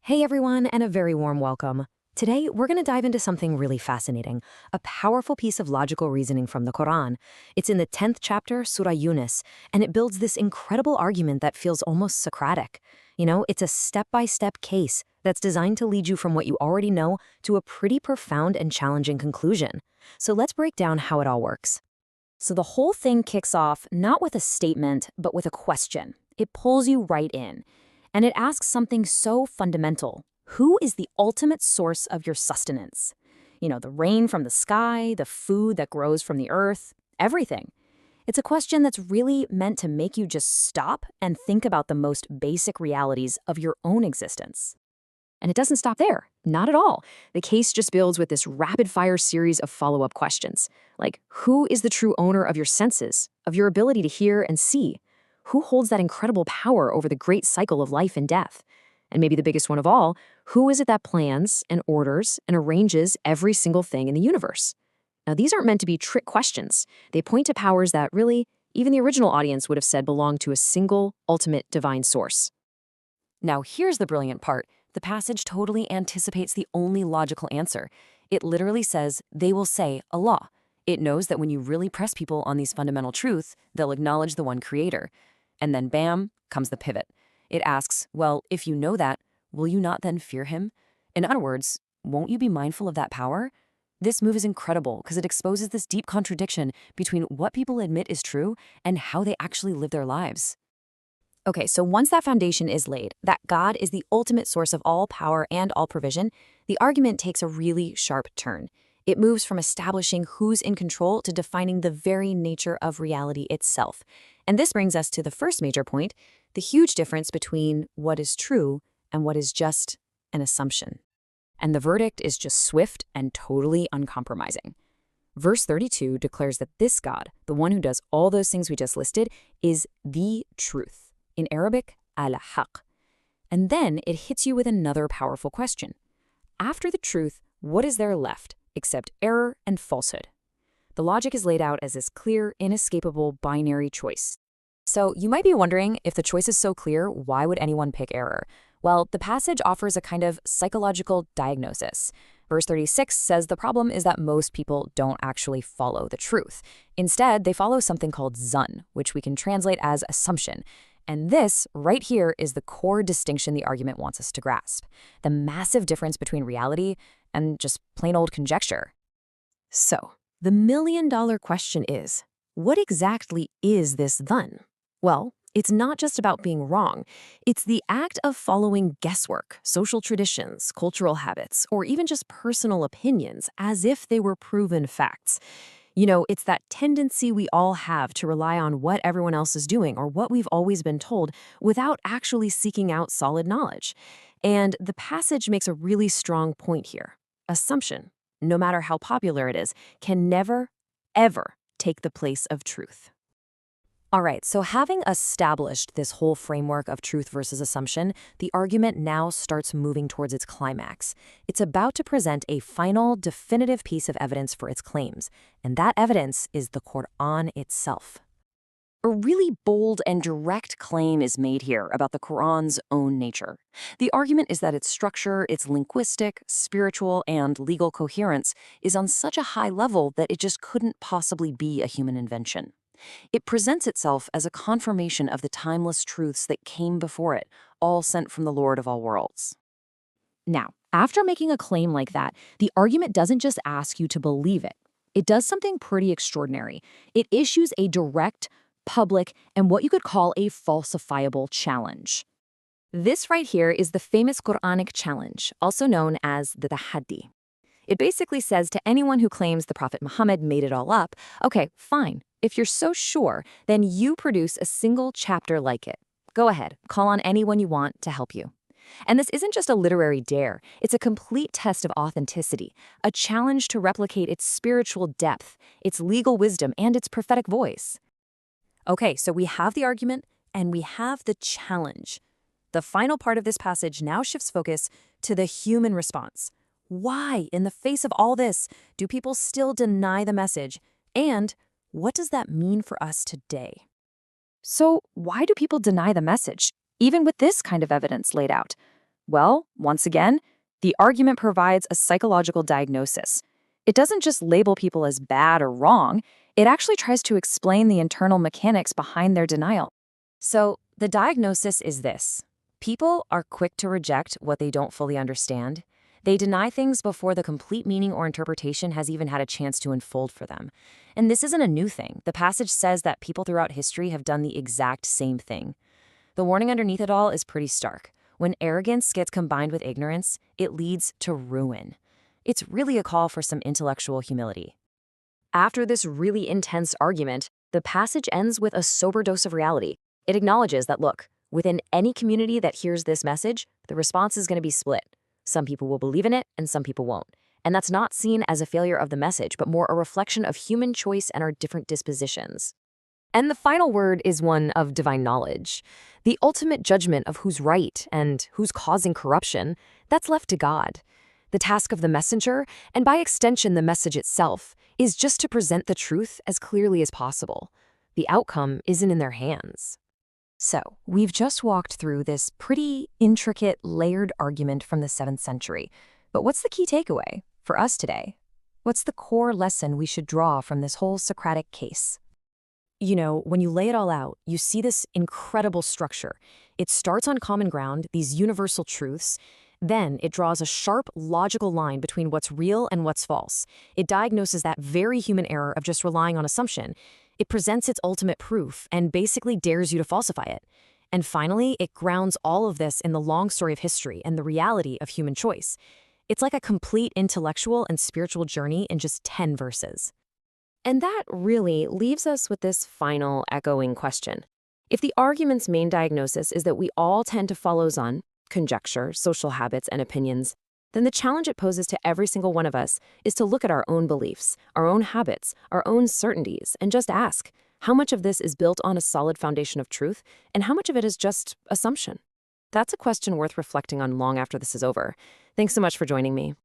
Hey everyone, and a very warm welcome. Today, we're going to dive into something really fascinating, a powerful piece of logical reasoning from the Qur'an. It's in the 10th chapter, Surah Yunus, and it builds this incredible argument that feels almost Socratic. It's a step-by-step case that's designed to lead you from what you already know to a pretty profound and challenging conclusion. So let's break down how it all works. So the whole thing kicks off not with a statement, but with a question. It pulls you right in. And it asks something so fundamental. Who is the ultimate source of your sustenance? The rain from the sky, the food that grows from the earth, everything. It's a question that's really meant to make you just stop and think about the most basic realities of your own existence. And it doesn't stop there. Not at all. The case just builds with this rapid-fire series of follow-up questions. Like, who is the true owner of your senses, of your ability to hear and see? Who holds that incredible power over the great cycle of life and death? And maybe the biggest one of all, who is it that plans and orders and arranges every single thing in the universe? Now, these aren't meant to be trick questions. They point to powers that really, even the original audience would have said belong to a single, ultimate divine source. Now, here's the brilliant part. The passage totally anticipates the only logical answer. It literally says, they will say Allah. It knows that when you really press people on these fundamental truths, they'll acknowledge the one creator. And then bam, comes the pivot. It asks, well, if you know that, will you not then fear him? In other words, won't you be mindful of that power? This move is incredible because it exposes this deep contradiction between what people admit is true and how they actually live their lives. Okay, so once that foundation is laid, that God is the ultimate source of all power and all provision, the argument takes a really sharp turn. It moves from establishing who's in control to defining the very nature of reality itself. And this brings us to the first major point, the huge difference between what is true and what is just an assumption. And the verdict is just swift and totally uncompromising. Verse 32 declares that this God, the one who does all those things we just listed, is the truth. In Arabic, al-haq. And then it hits you with another powerful question. After the truth, what is there left except error and falsehood? The logic is laid out as this clear, inescapable binary choice. So you might be wondering, if the choice is so clear, why would anyone pick error? Well, the passage offers a kind of psychological diagnosis. Verse 36 says the problem is that most people don't actually follow the truth. Instead, they follow something called zun, which we can translate as assumption. And this, right here, is the core distinction the argument wants us to grasp. The massive difference between reality and just plain old conjecture. So, the million-dollar question is, what exactly is this zun? Well, it's not just about being wrong. It's the act of following guesswork, social traditions, cultural habits, or even just personal opinions as if they were proven facts. It's that tendency we all have to rely on what everyone else is doing or what we've always been told without actually seeking out solid knowledge. And the passage makes a really strong point here. Assumption, no matter how popular it is, can never, ever take the place of truth. All right, so having established this whole framework of truth versus assumption, the argument now starts moving towards its climax. It's about to present a final, definitive piece of evidence for its claims, and that evidence is the Qur'an itself. A really bold and direct claim is made here about the Qur'an's own nature. The argument is that its structure, its linguistic, spiritual, and legal coherence is on such a high level that it just couldn't possibly be a human invention. It presents itself as a confirmation of the timeless truths that came before it, all sent from the Lord of all worlds. Now, after making a claim like that, the argument doesn't just ask you to believe it. It does something pretty extraordinary. It issues a direct, public, and what you could call a falsifiable challenge. This right here is the famous Qur'anic challenge, also known as the tahaddi. It basically says to anyone who claims the Prophet Muhammad made it all up, okay, fine. If you're so sure, then you produce a single chapter like it. Go ahead, call on anyone you want to help you. And this isn't just a literary dare, it's a complete test of authenticity, a challenge to replicate its spiritual depth, its legal wisdom, and its prophetic voice. Okay, so we have the argument, and we have the challenge. The final part of this passage now shifts focus to the human response. Why, in the face of all this, do people still deny the message? And what does that mean for us today? So why do people deny the message, even with this kind of evidence laid out? Well, once again, the argument provides a psychological diagnosis. It doesn't just label people as bad or wrong, it actually tries to explain the internal mechanics behind their denial. So, the diagnosis is this: people are quick to reject what they don't fully understand. They deny things before the complete meaning or interpretation has even had a chance to unfold for them. And this isn't a new thing. The passage says that people throughout history have done the exact same thing. The warning underneath it all is pretty stark. When arrogance gets combined with ignorance, it leads to ruin. It's really a call for some intellectual humility. After this really intense argument, the passage ends with a sober dose of reality. It acknowledges that, look, within any community that hears this message, the response is going to be split. Some people will believe in it, and some people won't. And that's not seen as a failure of the message, but more a reflection of human choice and our different dispositions. And the final word is one of divine knowledge. The ultimate judgment of who's right and who's causing corruption, that's left to God. The task of the messenger, and by extension the message itself, is just to present the truth as clearly as possible. The outcome isn't in their hands. So, we've just walked through this pretty intricate, layered argument from the 7th century. But what's the key takeaway for us today? What's the core lesson we should draw from this whole Socratic case? You know, when you lay it all out, you see this incredible structure. It starts on common ground, these universal truths. Then it draws a sharp, logical line between what's real and what's false. It diagnoses that very human error of just relying on assumption. It presents its ultimate proof and basically dares you to falsify it. And finally, it grounds all of this in the long story of history and the reality of human choice. It's like a complete intellectual and spiritual journey in just 10 verses. And that really leaves us with this final echoing question. If the argument's main diagnosis is that we all tend to follow zan, conjecture, social habits, and opinions, then the challenge it poses to every single one of us is to look at our own beliefs, our own habits, our own certainties, and just ask, how much of this is built on a solid foundation of truth, and how much of it is just assumption? That's a question worth reflecting on long after this is over. Thanks so much for joining me.